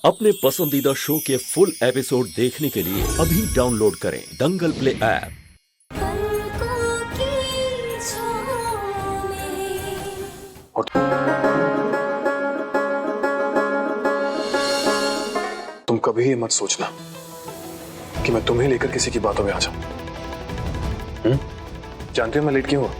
अपने पसंदीदा शो के फुल एपिसोड देखने के लिए अभी डाउनलोड करें दंगल प्ले ऐप। तुम कभी ये मत सोचना कि मैं तुम्हें लेकर किसी की बातों में आ जाऊं। जानते हो मैं लेट क्यों हूं?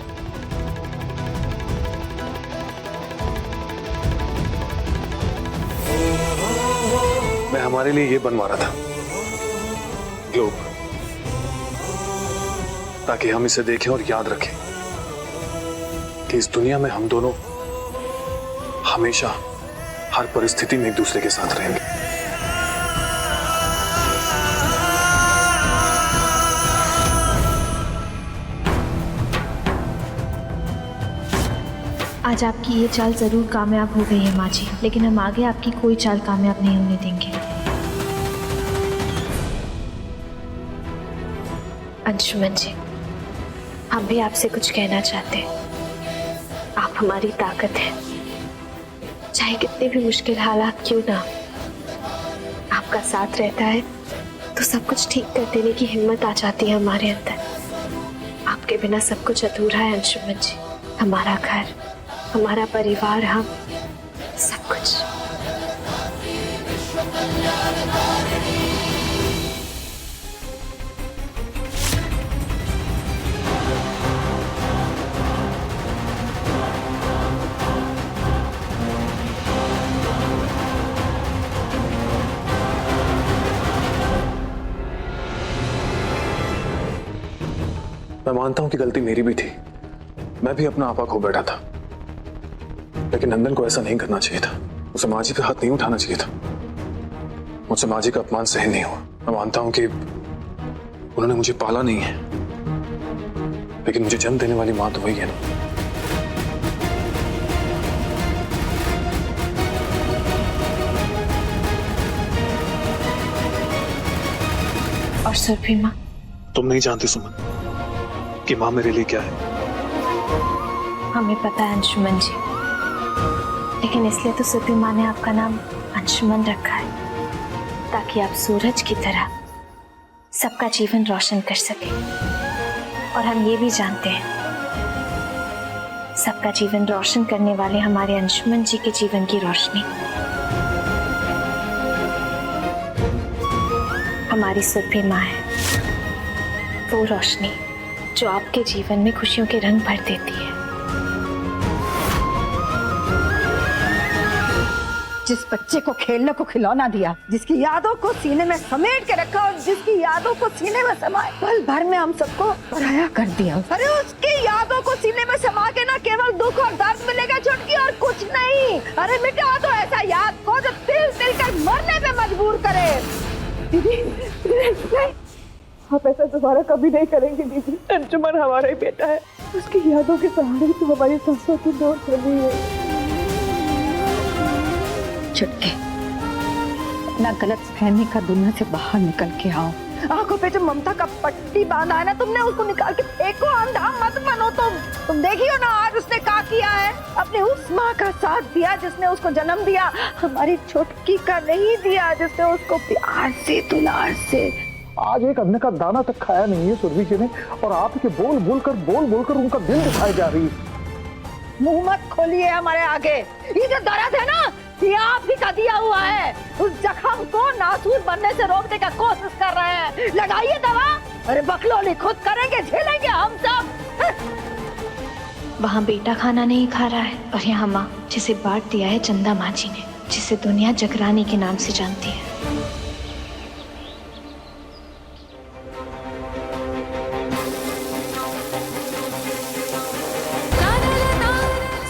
मैं हमारे लिए ये बनवा रहा था ग्लोब, ताकि हम इसे देखें और याद रखें कि इस दुनिया में हम दोनों हमेशा हर परिस्थिति में एक दूसरे के साथ रहेंगे। आज आपकी ये चाल जरूर कामयाब हो गई है माँ जी, लेकिन हम आगे आपकी कोई चाल कामयाब नहीं होने देंगे। अंशुमन जी, हम भी आपसे कुछ कहना चाहते हैं। आप हमारी ताकत हैं, चाहे कितने भी मुश्किल हालात क्यों ना, आपका साथ रहता है तो सब कुछ ठीक कर देने की हिम्मत आ जाती है हमारे अंदर। आपके बिना सब कुछ अधूरा है अंशुमन जी। हमारा घर, हमारा परिवार, हम सब कुछ। मैं मानता हूं कि गलती मेरी भी थी। मैं भी अपना आपा खो बैठा था, लेकिन नंदन को ऐसा नहीं करना चाहिए था। उसे माँ जी पे हाथ नहीं उठाना चाहिए था। मुझसे माँ जी का अपमान सहन नहीं हुआ। मैं मानता हूं कि उन्होंने मुझे पाला नहीं है, लेकिन मुझे जन्म देने वाली माँ तो वही है ना। और सुरभि माँ, तुम नहीं जानती सुमन कि माँ मेरे लिए क्या है। हमें पता है अंशुमन जी, लेकिन इसलिए तो सुरभि माँ ने आपका नाम अंशुमन रखा है, ताकि आप सूरज की तरह सबका जीवन रोशन कर सके। और हम ये भी जानते हैं, सबका जीवन रोशन करने वाले हमारे अंशुमन जी के जीवन की रोशनी, हमारी सुरभि माँ है। वो रोशनी जो आपके जीवन में खुशियों के रंग भर देती है। जिस बच्चे को खेलने को खिलौना दिया, जिसकी यादों को सीने में समेट के रखा और जिसकी यादों को सीने में समाए पल भर में हम सबको पराया कर दिया। अरे उसकी यादों को सीने में समा के ना केवल दुख और दर्द मिलेगा छुटकी, और कुछ नहीं। अरे मिटा दो ऐसा याद को जो तिल तिल कर मरने पे मजबूर करे। दीदी नहीं, आप ऐसा दोबारा कभी नहीं करेंगे दीदी। अंशुमन हमारा ही बेटा है, उसकी यादों के सहारे तो हमारी सांसों की दौड़ चल रही है। छुटके, अपना गलत फहमी का दुनिया से बाहर निकल के आओ। आंखों पे जो ममता का पट्टी बांधा है ना तुमने, उसको निकाल के फेंको। अंधा मत बनो तुम देखियो ना आज उसने क्या किया है। अपने उस माँ का साथ दिया जिसने उसको जन्म दिया, हमारी छुटकी का नहीं दिया जिसने उसको प्यार से दुलार से। आज एक अन्न का दाना तक खाया नहीं है सुरभि जी ने, और आपके बोल बोलकर उनका दिल दिखाई जा रही है। मुंह मत खोलिए हमारे आगे। ये जो दर्द है ना, ये आप ही का दिया हुआ है। उस जख्म को नासूर बनने से रोकने का कोशिश कर रहे हैं। लगाइए दवा। अरे बकलोली खुद करेंगे, झेलेंगे हम सब। वहाँ बेटा खाना नहीं खा रहा है, और यहाँ माँ जिसे बांट दिया है चंदा माँ जी ने, जिसे दुनिया जगरानी के नाम से जानती है।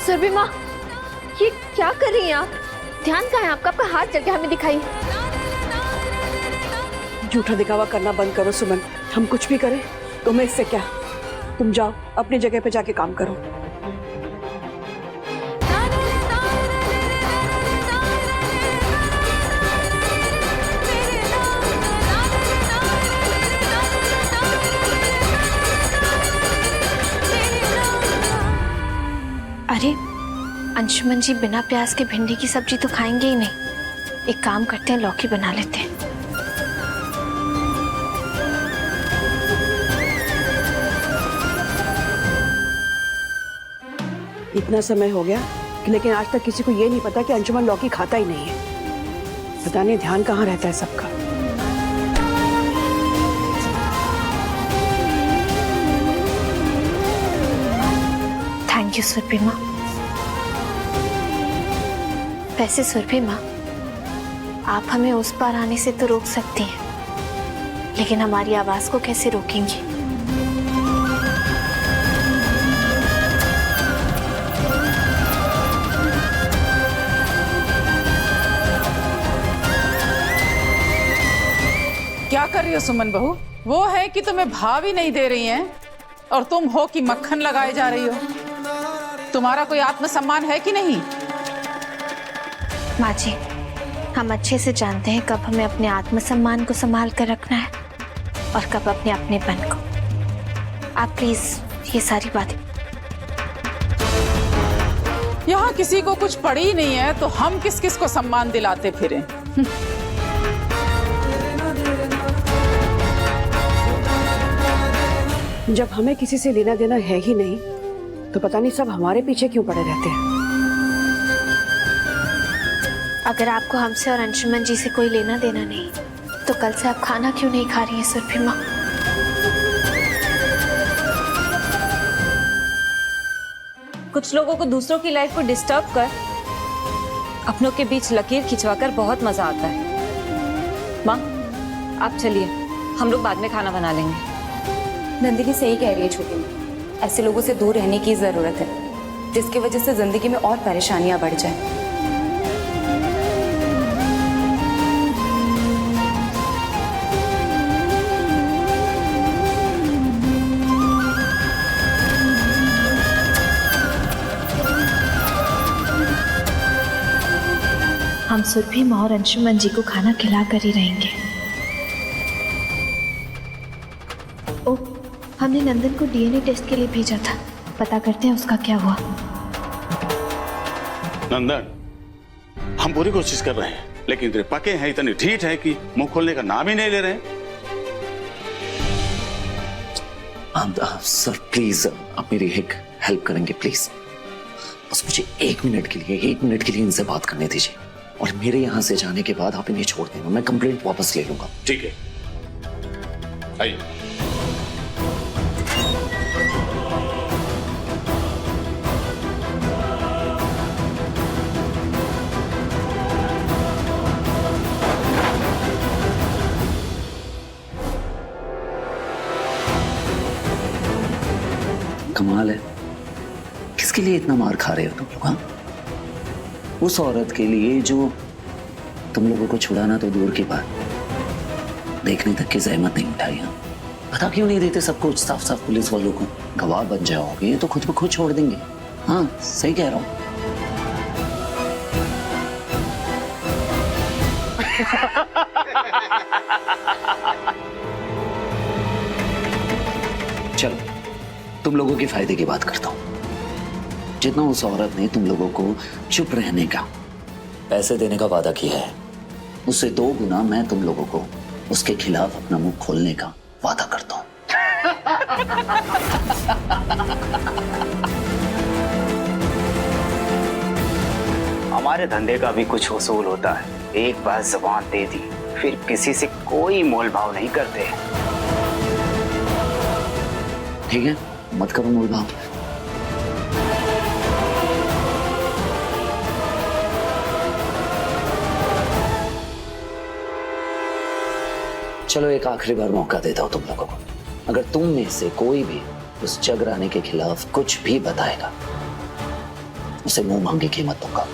सुरभि माँ, ये क्या कर रही हैं आप? ध्यान कहाँ है आपका? आपका हाथ चल के हमें दिखाइए। झूठा दिखावा करना बंद करो सुमन। हम कुछ भी करें तुम्हें इससे क्या। तुम जाओ अपनी जगह पे जाके काम करो। अरे अंशुमन जी बिना प्याज के भिंडी की सब्जी तो खाएंगे ही नहीं। एक काम करते हैं, लौकी बना लेते हैं। इतना समय हो गया लेकिन आज तक किसी को ये नहीं पता कि अंशुमन लौकी खाता ही नहीं है। पता नहीं ध्यान कहाँ रहता है सबका। थैंक यू सुरभि माँ। वैसे सुरभि माँ, आप हमें उस पार आने से तो रोक सकती हैं, लेकिन हमारी आवाज को कैसे रोकेंगी? क्या कर रही हो सुमन बहू? वो है कि तुम्हें भाव ही नहीं दे रही हैं और तुम हो कि मक्खन लगाए जा रही हो। तुम्हारा कोई आत्मसम्मान है कि नहीं? माँ जी, हम अच्छे से जानते हैं कब हमें अपने आत्मसम्मान को संभाल कर रखना है और कब अपने अपनेपन को। आप प्लीज ये सारी बातें। यहाँ किसी को कुछ पड़ी ही नहीं है तो हम किस किस को सम्मान दिलाते फिरें? जब हमें किसी से लेना देना है ही नहीं तो पता नहीं सब हमारे पीछे क्यों पड़े रहते हैं। अगर आपको हमसे और अंशुमन जी से कोई लेना देना नहीं तो कल से आप खाना क्यों नहीं खा रही हैं सुरभि माँ? कुछ लोगों को दूसरों की लाइफ को डिस्टर्ब कर अपनों के बीच लकीर खिंचवाकर बहुत मजा आता है। माँ, आप चलिए, हम लोग बाद में खाना बना लेंगे। नंदिनी सही कह रही है छोटी माँ, ऐसे लोगों से दूर रहने की जरूरत है जिसकी वजह से जिंदगी में और परेशानियां बढ़ जाए। हम सुरभि माँ और अंशुमन जी को खाना खिला कर ही रहेंगे। ओ, हमने नंदन को डीएनए टेस्ट के लिए भेजा था, पता करते हैं उसका क्या हुआ। नंदन, हम पूरी कोशिश कर रहे हैं लेकिन तेरे पके हैं इतने ढीठ है कि मुंह खोलने का नाम ही नहीं ले रहे हैं। सर प्लीज, आप मेरी एक हेल्प करेंगे प्लीज? बस मुझे एक मिनट के लिए इनसे बात करने दीजिए और मेरे यहाँ से जाने के बाद आप इन्हें छोड़ देना, मैं कंप्लेंट वापस ले लूंगा। ठीक है, आइए। कमाल है, किसके लिए इतना मार खा रहे हो तुम लोग? हाँ, उस औरत के लिए जो तुम लोगों को छुड़ाना तो दूर की बात, देखने तक की जहमत नहीं उठाई। हाँ, पता क्यों नहीं देते सब कुछ साफ साफ पुलिस वालों को? गवाह बन जाओगे तो खुद ब खुद छोड़ देंगे। हाँ, सही कह रहा हूं। चलो, तुम लोगों के फायदे की बात करता हूं। जितना उस औरत ने तुम लोगों को चुप रहने का, पैसे देने का वादा किया है, उससे 2 गुना मैं तुम लोगों को उसके खिलाफ अपना मुंह खोलने का वादा करता हूं। हमारे धंधे का भी कुछ उसूल होता है। एक बार जुबान दे दी फिर किसी से कोई मोल भाव नहीं करते। ठीक है, मत करो मोल भाव। चलो, एक आखिरी बार मौका देता हूं तुम लोगों को। अगर तुम में से कोई भी उस जगराने के खिलाफ कुछ भी बताएगा, उसे मुंह मांगी कीमत दूंगा।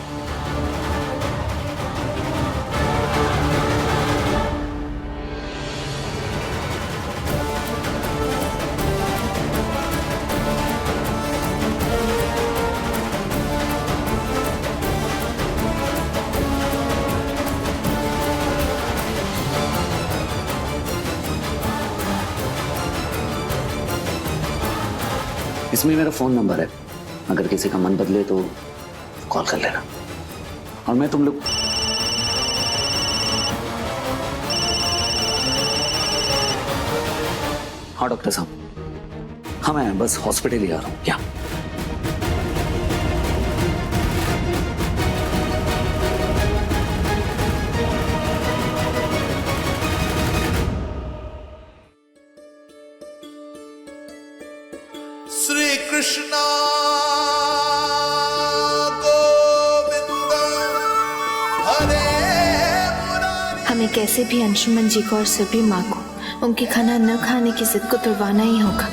इसमें मेरा फोन नंबर है, अगर किसी का मन बदले तो कॉल कर लेना। और मैं तुम लोग हाँ डॉक्टर साहब, हाँ मैं बस हॉस्पिटल ही आ रहा हूँ। क्या श्री कृष्णा गोविंद हरे मुरारी। हमें कैसे भी अंशुमन जी को और सुरभि माँ को उनके खाना न खाने की जिद को तुड़वाना ही होगा,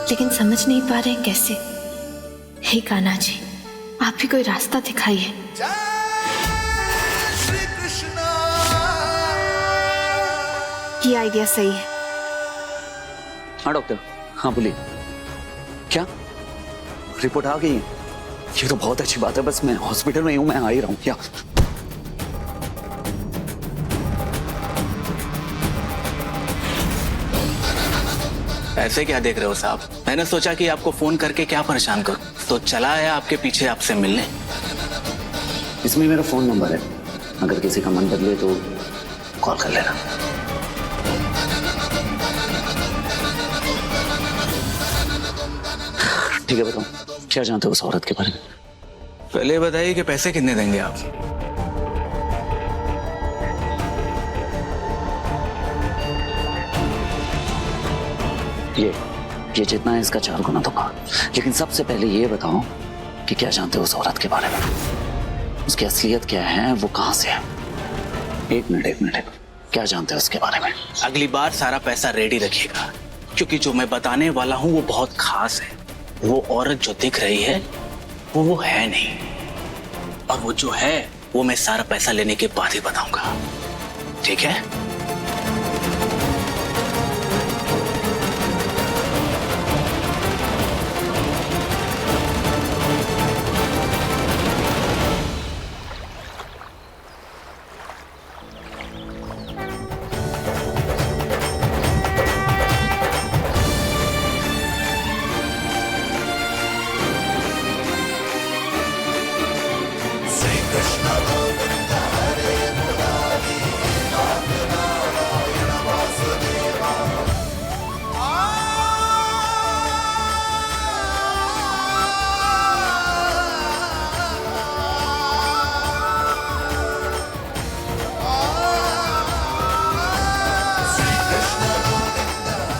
लेकिन समझ नहीं पा रहे कैसे। हे कान्हा जी, आप भी कोई रास्ता दिखाइए। ये आइडिया सही है। हाँ डॉक्टर, हाँ बोलिए। क्या रिपोर्ट आ गई? ये तो बहुत अच्छी बात है, बस मैं हॉस्पिटल में हूँ, मैं आ ही रहा हूँ। क्या ऐसे क्या देख रहे हो साहब? मैंने सोचा कि आपको फोन करके क्या परेशान करूं, तो चला आया आपके पीछे आपसे मिलने। इसमें मेरा फोन नंबर है, अगर किसी का मन बदले तो कॉल कर लेना। ठीक है, बताओ क्या जानते हो उस औरत के बारे में? पहले बताइए कि पैसे कितने देंगे आप? ये जितना है इसका 4 गुना दूंगा, लेकिन सबसे पहले ये बताओ कि क्या जानते हो उस औरत के बारे में? उसकी असलियत क्या है, वो कहां से है? एक मिनट, क्या जानते हो उसके बारे में? अगली बार सारा पैसा रेडी रखिएगा, क्योंकि जो मैं बताने वाला हूँ वो बहुत खास है। वो औरत जो दिख रही है वो है नहीं, और वो जो है वो मैं सारा पैसा लेने के बाद ही बताऊंगा, ठीक है?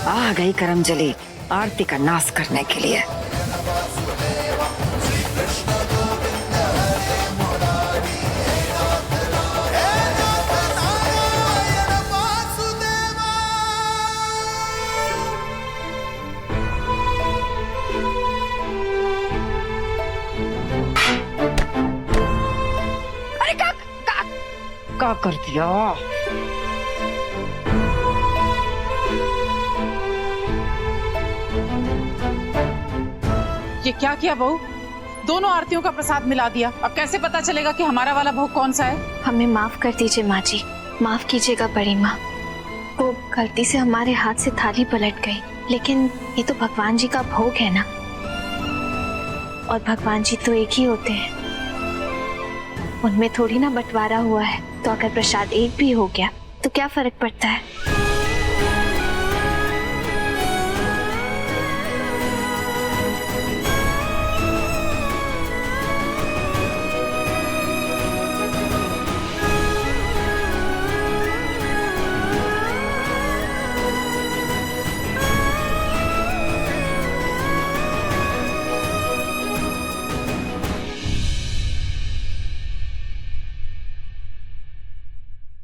आ गई करमजली आरती का नाश करने के लिए। अरे क्या कर दिया? ये क्या किया बहू? दोनों आरतियों का प्रसाद मिला दिया। अब कैसे पता चलेगा कि हमारा वाला भोग कौन सा है? हमें माफ कर दीजिए माँ जी, माफ कीजिएगा बड़ी माँ। वो गलती से हमारे हाथ से थाली पलट गई, लेकिन ये तो भगवान जी का भोग है ना, और भगवान जी तो एक ही होते हैं, उनमें थोड़ी ना बंटवारा हुआ है। तो अगर प्रसाद एक भी हो गया तो क्या फर्क पड़ता है?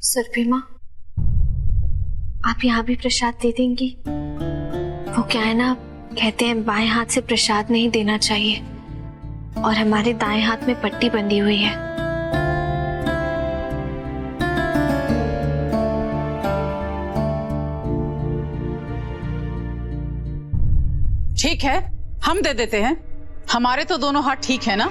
सुरभि माँ, आप यहाँ भी प्रसाद दे देंगी? वो क्या है ना, कहते हैं बाएं हाथ से प्रसाद नहीं देना चाहिए, और हमारे दाएं हाथ में पट्टी बंधी हुई है। ठीक है, हम दे देते हैं, हमारे तो दोनों हाथ ठीक है ना?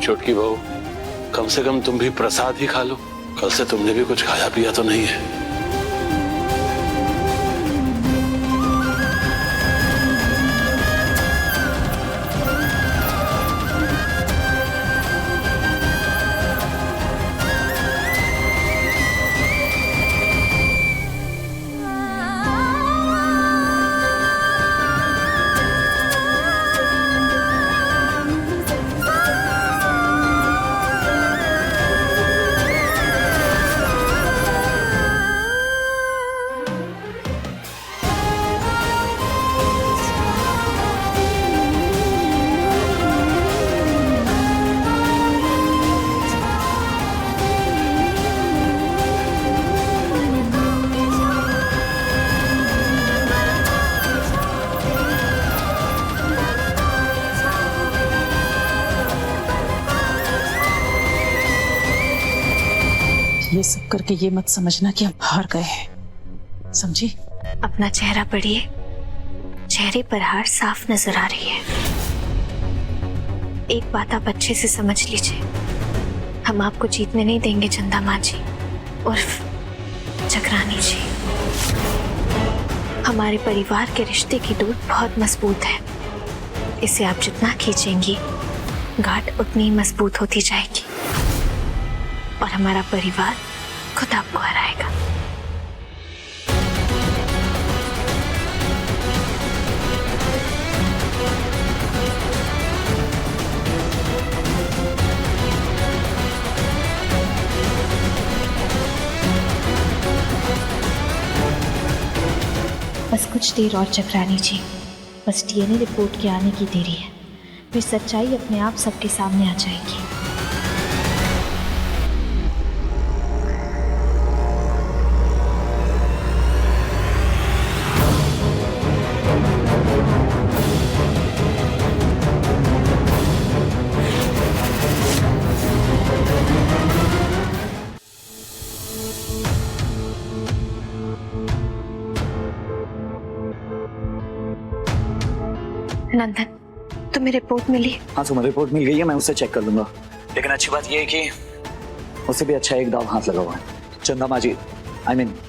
छोटकी बहू, कम से कम तुम भी प्रसाद ही खा लो। कल से तुमने भी कुछ खाया पिया तो नहीं है। ये सब करके ये मत समझना कि हम हार गए हैं, समझी? अपना चेहरा पढ़िए, चेहरे पर हार साफ नजर आ रही है। एक बात आप अच्छे से समझ लीजिए, हम आपको जीतने नहीं देंगे चंदा माँ जी उर्फ जगरानी जी। हमारे परिवार के रिश्ते की डोर बहुत मजबूत है, इसे आप जितना खींचेंगी गांठ उतनी ही मजबूत होती जाएगी और हमारा परिवार खुद आपको हराएगा। बस कुछ देर और जगरानी जी, बस डीएनए रिपोर्ट के आने की देरी है, फिर सच्चाई अपने आप सबके सामने आ जाएगी। नंदन, तुम्हें रिपोर्ट मिली? हाँ सुमन, रिपोर्ट मिल गई है, मैं उससे चेक कर लूंगा। लेकिन अच्छी बात यह है कि उससे भी अच्छा एक दाव हाथ लगा हुआ है। चंदा माँ जी,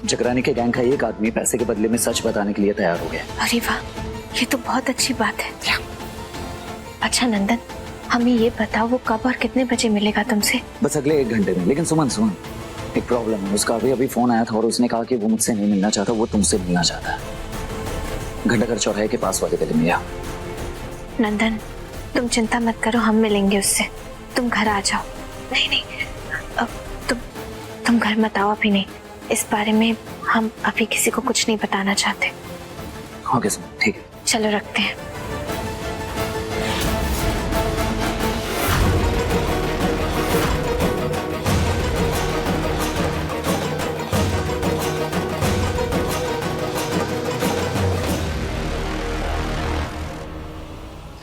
जगरानी के गैंग का एक आदमी पैसे के बदले में सच बताने के लिए तैयार हो गया। अरे वाह, ये तो बहुत अच्छी बात है। अच्छा नंदन, हमें ये बताओ वो कब और कितने बजे मिलेगा तुमसे? बस अगले 1 घंटे में। लेकिन सुमन एक प्रॉब्लम है, उसका अभी फोन आया था और उसने कहा कि वो मुझसे नहीं मिलना चाहता, वो तुमसे मिलना चाहता है। घंटाघर चौराहे के पास वाले गली में। नंदन, तुम चिंता मत करो, हम मिलेंगे उससे। तुम घर आ जाओ। नहीं, अब तुम घर मत आओ अभी नहीं, इस बारे में हम अभी किसी को कुछ नहीं बताना चाहते। ओके सुमन, ठीक है। चलो रखते हैं।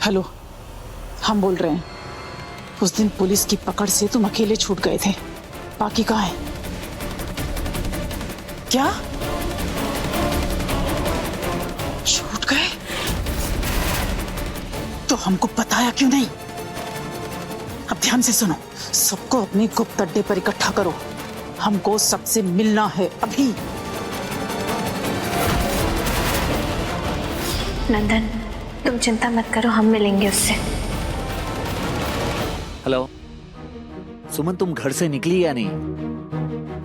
हेलो, हम बोल रहे हैं। उस दिन पुलिस की पकड़ से तुम अकेले छूट गए थे, बाकी कहाँ है? क्या छूट गए? तो हमको बताया क्यों नहीं? अब ध्यान से सुनो, सबको अपने गुप्त अड्डे पर इकट्ठा करो, हमको सबसे मिलना है अभी। नंदन, तुम चिंता मत करो, हम मिलेंगे उससे। हेलो सुमन, तुम घर से निकली या नहीं?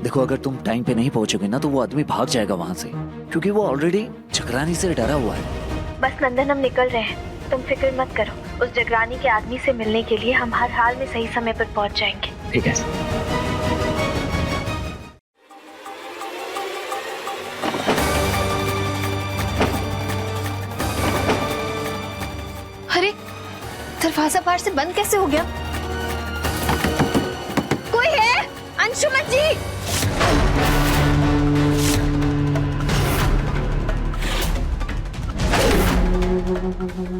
देखो, अगर तुम टाइम पे नहीं पहुंचोगे ना तो वो आदमी भाग जाएगा वहां से, क्योंकि वो ऑलरेडी जगरानी से डरा हुआ है। बस नंदन, हम निकल रहे हैं, तुम फिक्र मत करो। उस जगरानी के आदमी से मिलने के लिए हम हर हाल में सही समय पर पहुंच जाएंगे। ठीक है। अरे, दरवाजा बाहर से बंद कैसे हो गया? कोई है? अंशुमन जी!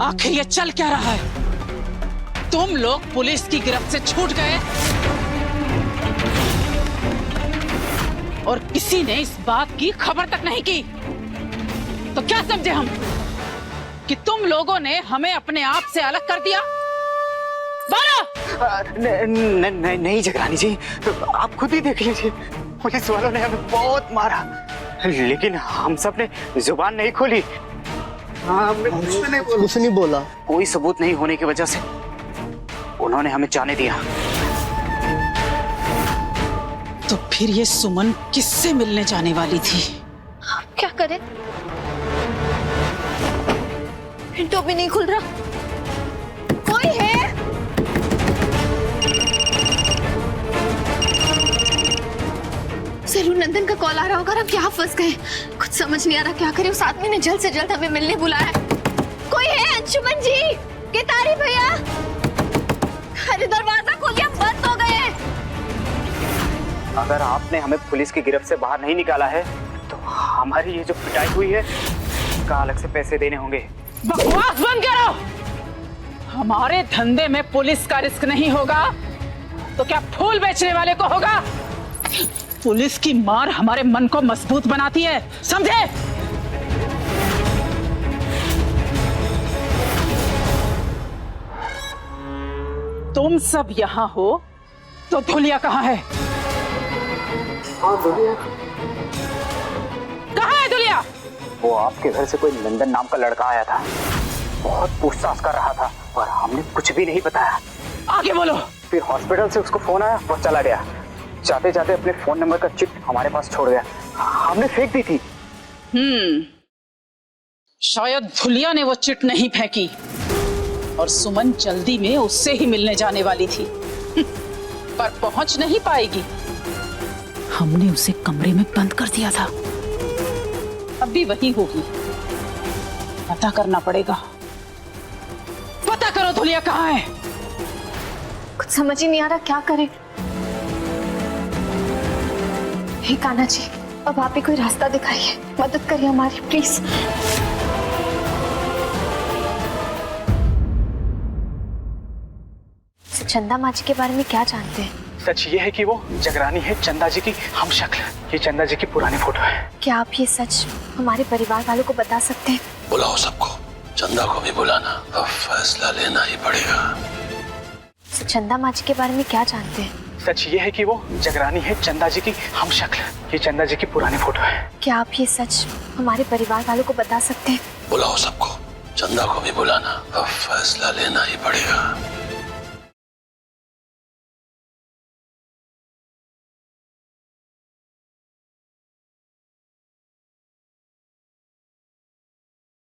आखिर ये चल क्या रहा है? तुम लोग पुलिस की गिरफ्त से छूट गए और किसी ने इस बात की खबर तक नहीं की। तो क्या समझे हम कि तुम लोगों ने हमें अपने आप से अलग कर दिया? बोलो! नहीं जगरानी जी, आप खुद ही देख लीजिए, पुलिस वालों ने हमें बहुत मारा, लेकिन हम सब ने जुबान नहीं खोली। हमने कुछ नहीं बोला। कोई सबूत नहीं होने की वजह से उन्होंने हमें जाने दिया। तो फिर ये सुमन किससे मिलने जाने वाली थी? क्या करें? विंडो भी नहीं खुल रहा। कोई है? जरूर नंदन का कॉल आ रहा होगा। हम यहाँ फंस गए, कुछ समझ नहीं आ रहा क्या करें। उस आदमी ने जल्द से जल्द हमें मिलने बुलाया है। कोई है? अंशुमन जी, केतारी भैया, अरे दरवाजा खोलिए, हम बंद हो गए हैं। अगर आपने हमें पुलिस की गिरफ्त से बाहर नहीं निकाला है तो हमारी ये जो पिटाई हुई है उसका अलग से पैसे देने होंगे। बकवास बंद करो। हमारे धंधे में पुलिस का रिस्क नहीं होगा तो क्या फूल बेचने वाले को होगा? पुलिस की मार हमारे मन को मजबूत बनाती है, समझे? तुम सब यहाँ हो तो धुलिया कहाँ है? धुलिया कहाँ है? धुलिया वो आपके घर से कोई नंदन नाम का लड़का आया था, बहुत पूछताछ कर रहा था और हमने कुछ भी नहीं बताया। आगे बोलो। फिर हॉस्पिटल से उसको फोन आया, वो चला गया। जाते जाते अपने फोन नंबर का चिप हमारे पास छोड़ गया, हमने फेंक दी थी। शायद धुलिया ने वो चिट नहीं फेंकी और सुमन जल्दी में उससे ही मिलने जाने वाली थी, पर पहुंच नहीं पाएगी। हमने उसे कमरे में बंद कर दिया था, अब भी वही होगी। पता करना पड़ेगा। पता करो धुलिया कहाँ है। कुछ समझ ही नहीं आ रहा क्या करें। हे कान्हा जी, अब आप ही कोई रास्ता दिखाइए, मदद करिए हमारी प्लीज। चंदा माँ जी के बारे में क्या जानते हैं? सच ये है कि वो जगरानी है चंदा जी की हमशक्ल। ये चंदा जी की पुरानी फोटो है। क्या आप ये सच हमारे परिवार वालों को बता सकते हैं? बुलाओ सबको, चंदा को भी बुलाना, अब फैसला लेना ही पड़ेगा। चंदा माँ जी के बारे में क्या जानते हैं? सच ये है कि वो जगरानी है चंदा जी की हमशक्ल। ये चंदा जी की पुरानी फोटो है। क्या आप ये सच हमारे परिवार वालों को बता सकते हैं? बुलाओ सबको, चंदा को भी बुलाना, अब फैसला लेना ही पड़ेगा।